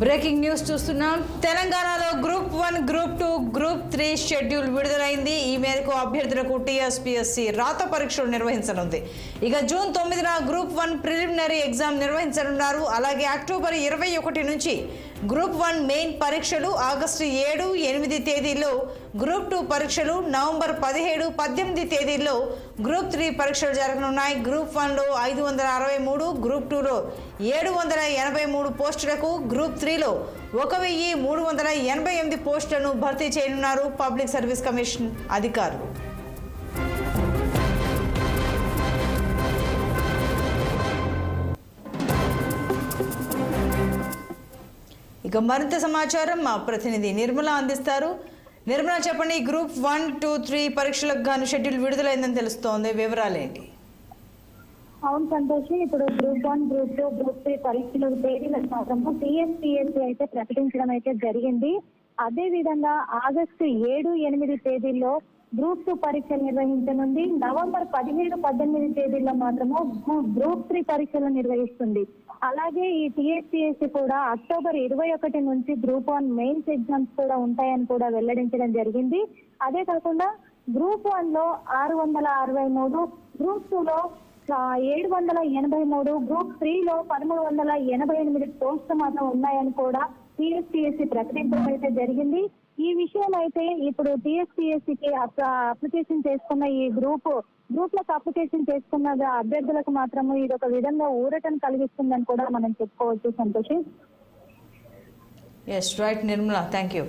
Breaking news చూస్తున్నాం. తెలంగాణలో group 1, group 2, group 3 schedule విడుదలైంది. ఈ మేరకు అభ్యర్థులకు టీఎస్పీఎస్సీ రాత పరీక్షలు నిర్వహించనుంది. ఇక జూన్ 9న గ్రూప్ 1 ప్రిలిమినరీ ఎగ్జామ్ నిర్వహించనున్నారు. అలాగే అక్టోబర్ 21 నుంచి గ్రూప్ 1 మెయిన్ పరీక్షలు, ఆగస్టు 7, 8 తేదీల్లో గ్రూప్ 2 పరీక్షలు, నవంబర్ 17, 18 తేదీల్లో గ్రూప్ 3 పరీక్షలు జరగనున్నాయి. గ్రూప్ 1లో 563, గ్రూప్ 2లో 783 పోస్టులకు, గ్రూప్ 3లో 1388 పోస్టులను భర్తీ చేయనున్నారు పబ్లిక్ సర్వీస్ కమిషన్ అధికారులు. ఇక మరింత సమాచారం మా ప్రతినిధి నిర్మల అందిస్తారు. నిర్మల, చెప్పండి. గ్రూప్ 1, 2, 3 పరీక్షలకు గాను షెడ్యూల్ విడుదలైందని తెలుస్తోంది, వివరాలేంటి? అవును సంతోషి, ఇప్పుడు గ్రూప్ 1, గ్రూప్ 2, గ్రూప్ 3 పరీక్షల తేదీలకు మాత్రము టీఎస్పీఎస్సీ అయితే ప్రకటించడం అయితే జరిగింది. అదే విధంగా ఆగస్టు 7, 8 తేదీల్లో గ్రూప్ 2 పరీక్షలు నిర్వహించనుంది. నవంబర్ 17, 18 తేదీల్లో మాత్రము గ్రూప్ 3 పరీక్షలు నిర్వహిస్తుంది. అలాగే ఈ టీఎస్పీఎస్సీ కూడా అక్టోబర్ 21 నుంచి గ్రూప్ 1 మెయిన్స్ ఎగ్జామ్స్ కూడా ఉంటాయని కూడా వెల్లడించడం జరిగింది. అదే కాకుండా గ్రూప్ 1లో 663, గ్రూప్ 2లో 783, గ్రూప్ 3లో 1388 పోస్టులు మాత్రం ఉన్నాయని కూడా టీఎస్పీఎస్సీ ప్రకటించడం అయితే జరిగింది. ఈ విషయం అయితే ఇప్పుడు టీఎస్పీఎస్సీకి అప్లికేషన్ చేసుకున్న ఈ గ్రూప్ లకు అప్లికేషన్ చేసుకున్న అభ్యర్థులకు మాత్రము ఇది ఒక విధంగా ఊరటను కలిగిస్తుందని కూడా మనం చెప్పుకోవచ్చు Santoshi. Yes right Nirmala, thank you.